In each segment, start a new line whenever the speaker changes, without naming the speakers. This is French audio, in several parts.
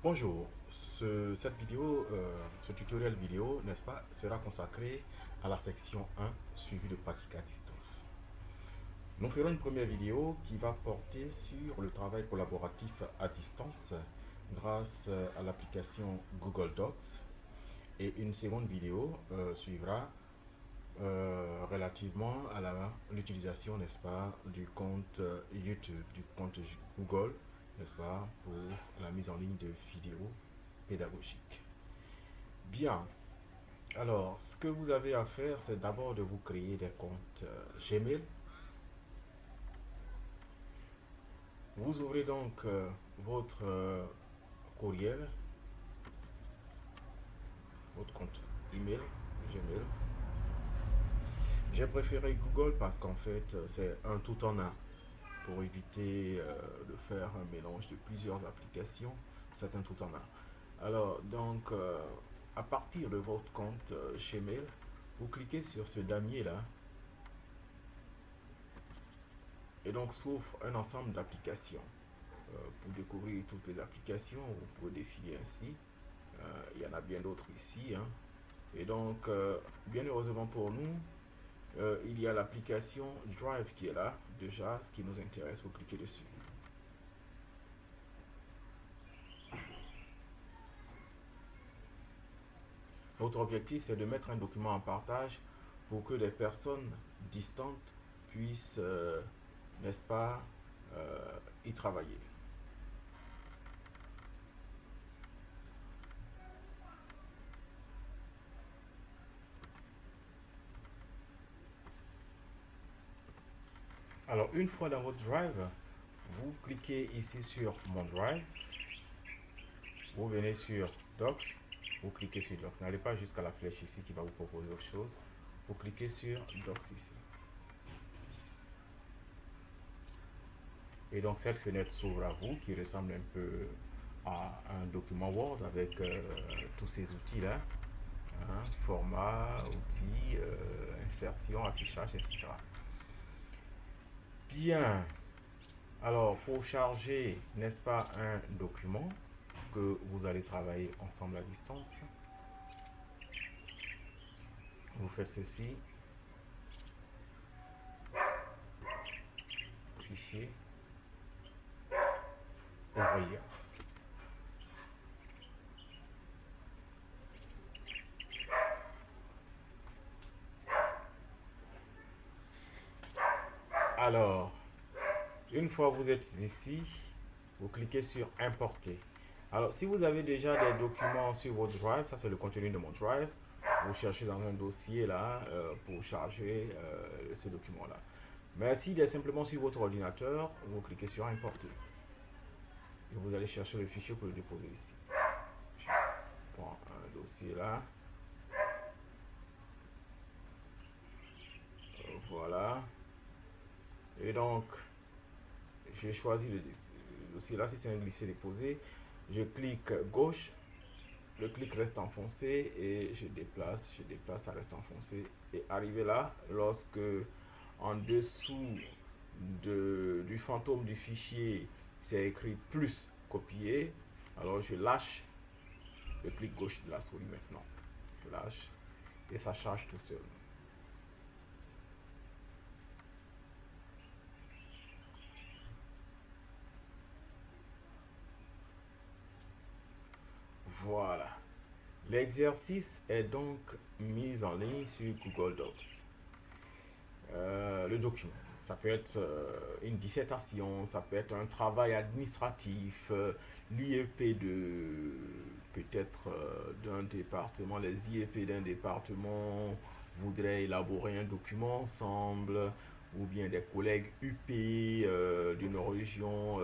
Bonjour, cette vidéo, ce tutoriel vidéo, n'est-ce pas, sera consacré à la section 1 suivie de pratique à distance. Nous ferons une première vidéo qui va porter sur le travail collaboratif à distance grâce à l'application Google Docs et une seconde vidéo suivra relativement à l'utilisation, n'est-ce pas, du compte YouTube, du compte Google, n'est-ce pas, pour la mise en ligne de vidéos pédagogiques. Bien, alors ce que vous avez à faire, c'est d'abord de vous créer des comptes Gmail. Vous ouvrez donc votre courriel, votre compte email, Gmail. J'ai préféré Google parce qu'en fait, c'est un tout en un. Pour éviter de faire un mélange de plusieurs applications, c'est un tout en un. Alors, donc, à partir de votre compte Gmail, vous cliquez sur ce damier là, et donc s'ouvre un ensemble d'applications. Pour découvrir toutes les applications, vous pouvez défiler ainsi. Il y en a bien d'autres ici, hein. Et donc, bien heureusement pour nous, il y a l'application Drive qui est là, déjà, ce qui nous intéresse, vous cliquez dessus. Notre objectif, c'est de mettre un document en partage pour que les personnes distantes puissent, n'est-ce pas, y travailler. Alors, une fois dans votre Drive, vous cliquez ici sur Mon Drive, vous venez sur Docs, vous cliquez sur Docs. N'allez pas jusqu'à la flèche ici qui va vous proposer autre chose. Vous cliquez sur Docs ici. Et donc cette fenêtre s'ouvre à vous qui ressemble un peu à un document Word avec tous ces outils-là. Hein, format, outils, insertion, affichage, etc. Bien. Alors pour charger, n'est-ce pas, un document que vous allez travailler ensemble à distance, vous faites ceci. Fichier, ouvrir. Alors, une fois vous êtes ici, vous cliquez sur importer. Alors, si vous avez déjà des documents sur votre Drive, ça c'est le contenu de mon Drive, vous cherchez dans un dossier là pour charger ce document là. Mais s'il est simplement sur votre ordinateur, vous cliquez sur importer. Et vous allez chercher le fichier pour le déposer ici. Je prends un dossier là. Voilà. Et donc, j'ai choisi le dossier là, si c'est un glisser-déposer. Je clique gauche, le clic reste enfoncé et je déplace, ça reste enfoncé. Et arrivé là, lorsque en dessous du fantôme du fichier, c'est écrit plus copier, alors je lâche le clic gauche de la souris maintenant. Je lâche et ça charge tout seul. Voilà. L'exercice est donc mis en ligne sur Google Docs. Le document, ça peut être une dissertation, ça peut être un travail administratif, l'IEP de peut-être d'un département, les IEP d'un département voudraient élaborer un document ensemble, ou bien des collègues UP d'une région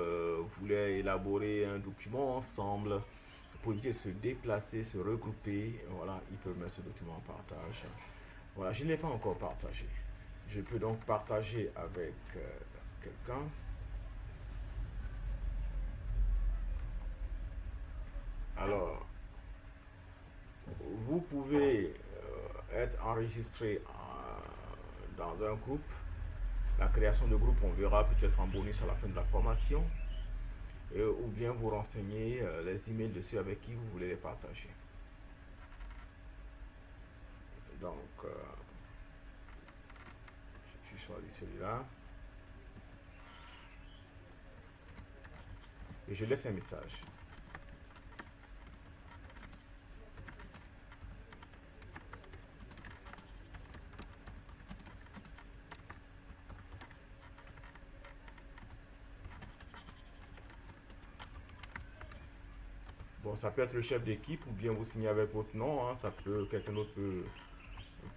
voulaient élaborer un document ensemble. Pour éviter de se déplacer, se regrouper, voilà, ils peuvent mettre ce document en partage. Voilà, je ne l'ai pas encore partagé. Je peux donc partager avec quelqu'un. Alors, vous pouvez être enregistré dans un groupe. La création de groupe, on verra peut-être en bonus à la fin de la formation. ou bien vous renseigner les emails dessus avec qui vous voulez les partager. Donc, je choisis celui-là et je laisse un message. Bon, ça peut être le chef d'équipe ou bien vous signez avec votre nom, hein, ça peut, quelqu'un d'autre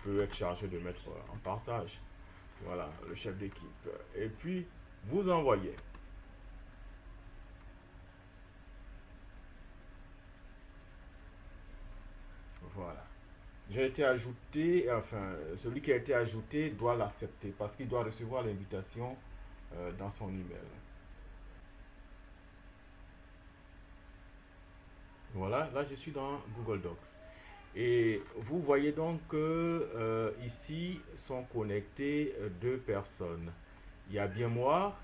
peut être chargé de mettre en partage. Voilà, le chef d'équipe. Et puis, vous envoyez. Voilà. J'ai été ajouté, enfin, celui qui a été ajouté doit l'accepter parce qu'il doit recevoir l'invitation dans son email. Voilà, là je suis dans Google Docs. Et vous voyez donc que ici sont connectées deux personnes. Il y a bien moi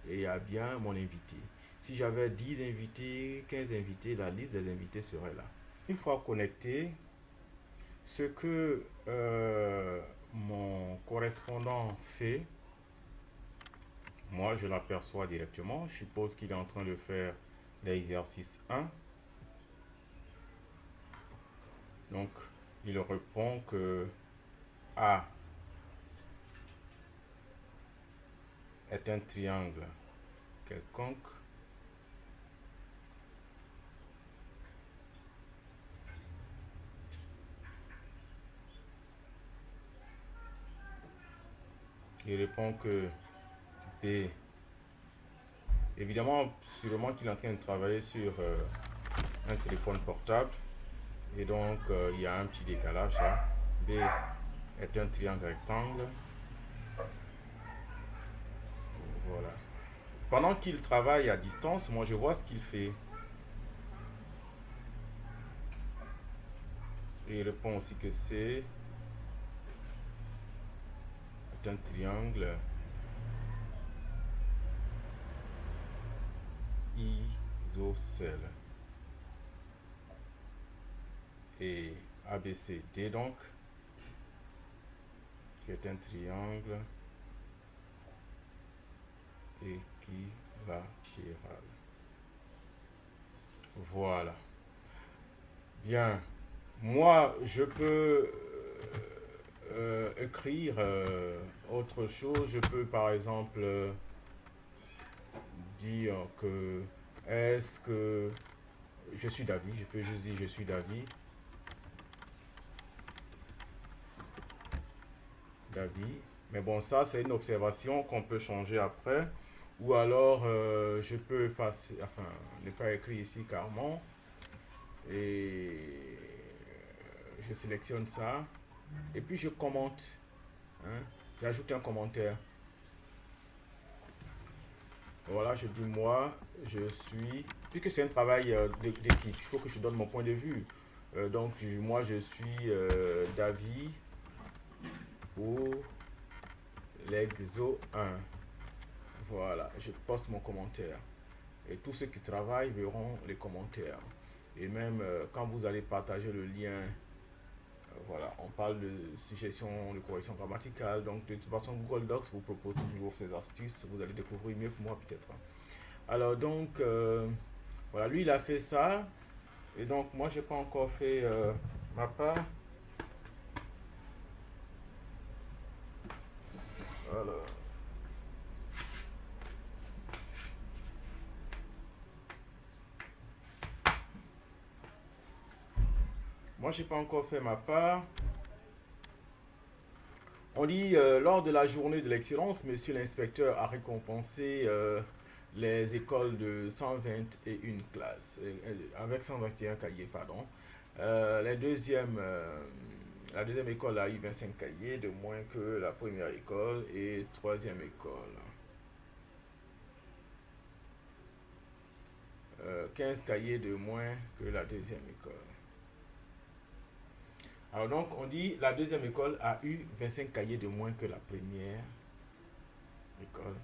et il y a bien mon invité. Si j'avais 10 invités, 15 invités, la liste des invités serait là. Une fois connecté, ce que mon correspondant fait, moi je l'aperçois directement. Je suppose qu'il est en train de faire l'exercice 1. Donc il répond que A est un triangle quelconque. Il répond que B, évidemment, sûrement qu'il est en train de travailler sur un téléphone portable. Et donc, il y a un petit décalage là. B est un triangle rectangle. Voilà. Pendant qu'il travaille à distance, moi je vois ce qu'il fait. Et il répond aussi que C est un triangle isocèle. Et ABCD donc, qui est un triangle équilatéral. Voilà. Bien. Moi, je peux écrire autre chose. Je peux par exemple dire que est-ce que je suis d'avis. Je peux juste dire je suis d'avis. D'avis. Mais bon, ça, c'est une observation qu'on peut changer après. Ou alors, je peux effacer, enfin, ne pas écrire ici carrément. Et je sélectionne ça. Et puis, je commente. Hein. J'ajoute un commentaire. Voilà, je dis moi, je suis. Puisque c'est un travail d'équipe, il faut que je donne mon point de vue. Donc, moi, je suis d'avis pour l'exo 1. Voilà, je poste mon commentaire. Et tous ceux qui travaillent verront les commentaires. Et même quand vous allez partager le lien, voilà, on parle de suggestion de correction grammaticale. Donc de toute façon, Google Docs vous propose toujours ces astuces. Vous allez découvrir mieux que moi peut-être. Alors donc, voilà, lui il a fait ça. Et donc moi, j'ai pas encore fait ma part. Alors. Moi, j'ai pas encore fait ma part. On dit, lors de la journée de l'excellence, monsieur l'inspecteur a récompensé les écoles de 121 classes, avec 121 cahiers, pardon. La deuxième école a eu 25 cahiers de moins que la première école et troisième école. 15 cahiers de moins que la deuxième école. Alors donc on dit la deuxième école a eu 25 cahiers de moins que la première école.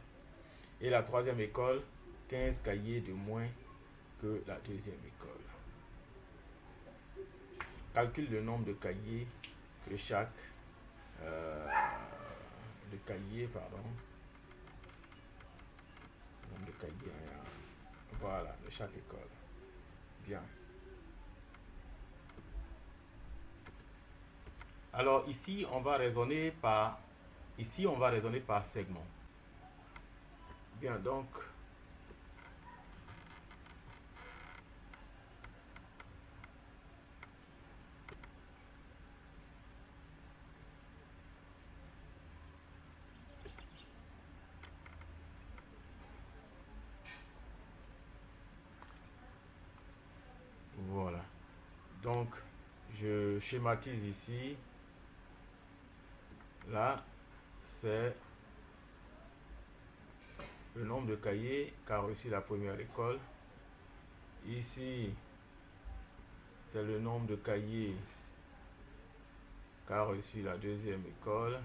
Et la troisième école, 15 cahiers de moins que la deuxième école. Calcule le nombre de cahiers que chaque de cahiers, pardon. Le nombre de cahiers, voilà, de chaque école. Bien. Alors ici, on va raisonner par segment. Bien, donc voilà. Donc je schématise ici. Là, c'est le nombre de cahiers qu'a reçu la première école. Ici, c'est le nombre de cahiers qu'a reçu la deuxième école.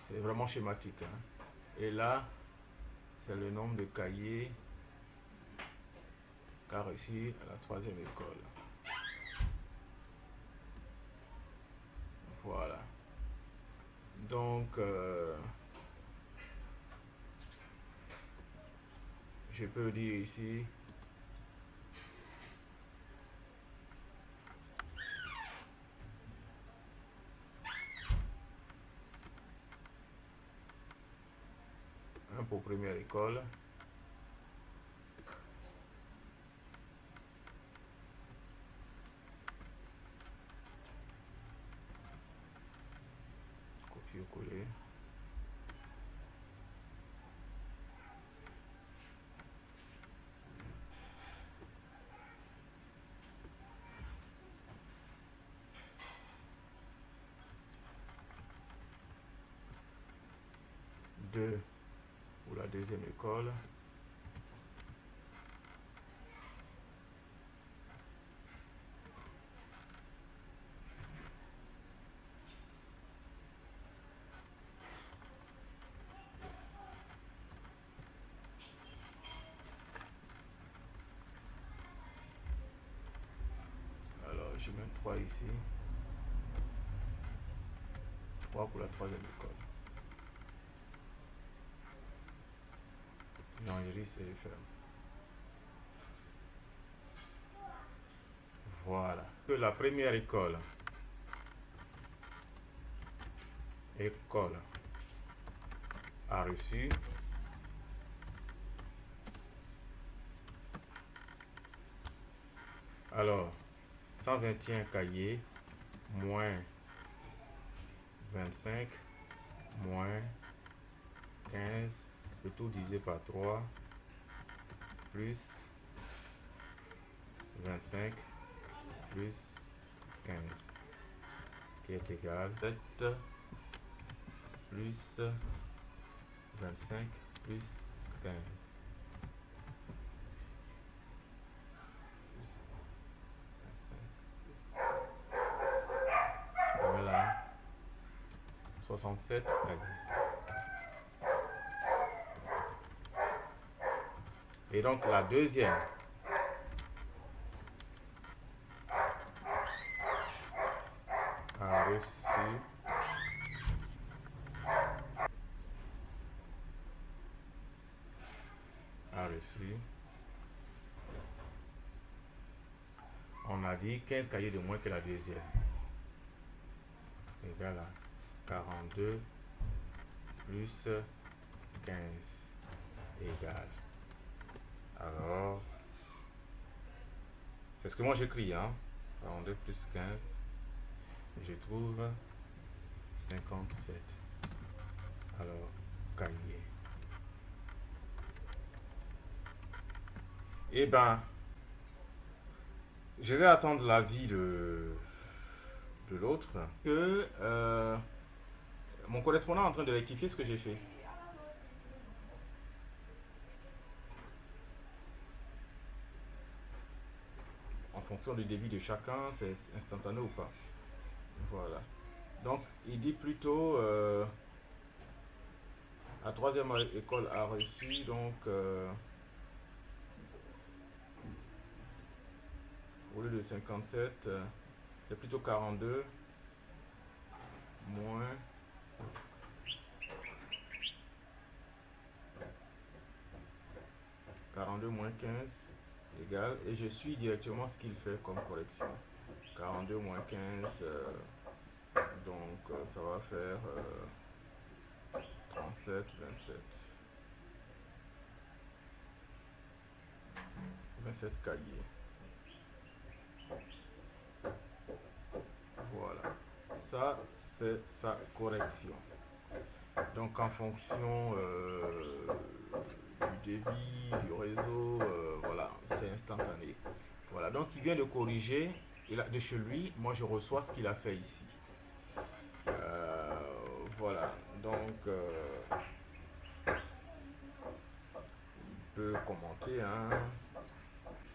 C'est vraiment schématique, hein. Et là, c'est le nombre de cahiers qu'a reçu la troisième école. Voilà. Donc, je peux dire ici un pour première école, copier-coller. Deux pour la deuxième école. Alors, je mets 3 ici. 3 pour la troisième école. J'enregistre et ferme. Voilà. Que la première école a reçu alors 121 cahiers moins 25 moins 15, le tout divisé par 3 plus 25 plus 15 qui est égal à 7 plus 25 plus 15. Voilà. 67 cahiers. Et donc la deuxième a reçu on a dit 15 cahiers de moins que la deuxième, égal à 42 plus 15 égal. Alors, c'est ce que moi j'écris, hein. 42 plus 15, je trouve 57. Alors, cahier. Eh ben, je vais attendre l'avis de l'autre. Que mon correspondant est en train de rectifier ce que j'ai fait. En fonction du débit de chacun, c'est instantané ou pas. Voilà. Donc, il dit plutôt La troisième école a reçu donc au lieu de 57, c'est plutôt 42 moins 42 moins 15 égale, et je suis directement ce qu'il fait comme correction. 42 moins 15, donc ça va faire 37, 27. 27 cahiers. Voilà. Ça, c'est sa correction. Donc, en fonction du débit, du réseau, voilà, c'est instantané. Voilà. Donc, il vient de corriger. Et là, de chez lui, moi, je reçois ce qu'il a fait ici. Voilà. Donc, il peut commenter, hein,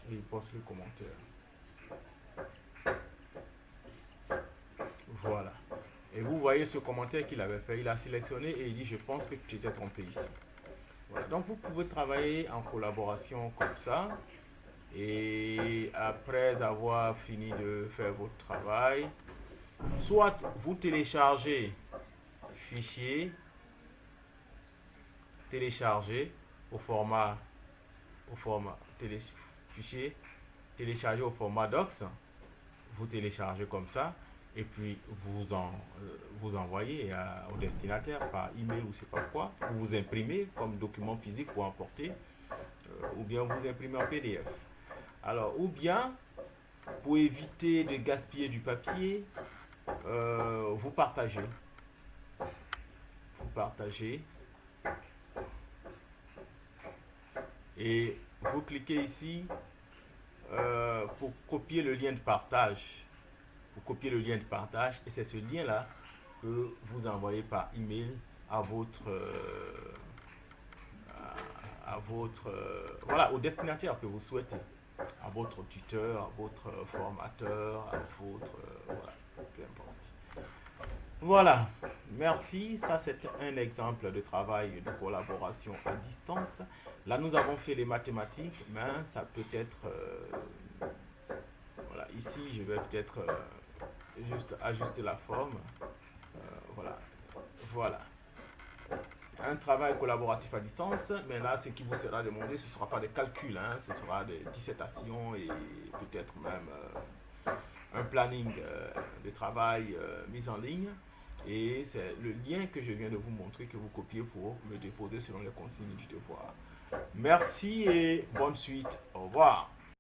et il poste le commentaire. Voilà. Et vous voyez ce commentaire qu'il avait fait. Il a sélectionné et il dit, je pense que tu t'es trompé ici. Voilà. Donc, vous pouvez travailler en collaboration comme ça. Et après avoir fini de faire votre travail, soit vous téléchargez fichier, téléchargez au format fichier, téléchargez au format docs, vous téléchargez comme ça, et puis vous envoyez au destinataire par email ou c'est pas quoi, vous imprimez comme document physique pour emporter, ou bien vous imprimez en PDF. Alors, ou bien, pour éviter de gaspiller du papier, vous partagez. Vous partagez. Et vous cliquez ici pour copier le lien de partage. Vous copiez le lien de partage et c'est ce lien-là que vous envoyez par email à votre voilà, au destinataire que vous souhaitez, à votre tuteur, à votre formateur, à votre voilà, peu importe. Voilà, merci. Ça, c'est un exemple de travail de collaboration à distance. Là, nous avons fait les mathématiques, mais ça peut être voilà, ici, je vais peut-être juste ajuster la forme. Voilà, voilà. Un travail collaboratif à distance, mais là, ce qui vous sera demandé, ce ne sera pas des calculs, hein, ce sera des dissertations et peut-être même un planning de travail mis en ligne. Et c'est le lien que je viens de vous montrer que vous copiez pour me déposer selon les consignes du devoir. Merci et bonne suite. Au revoir.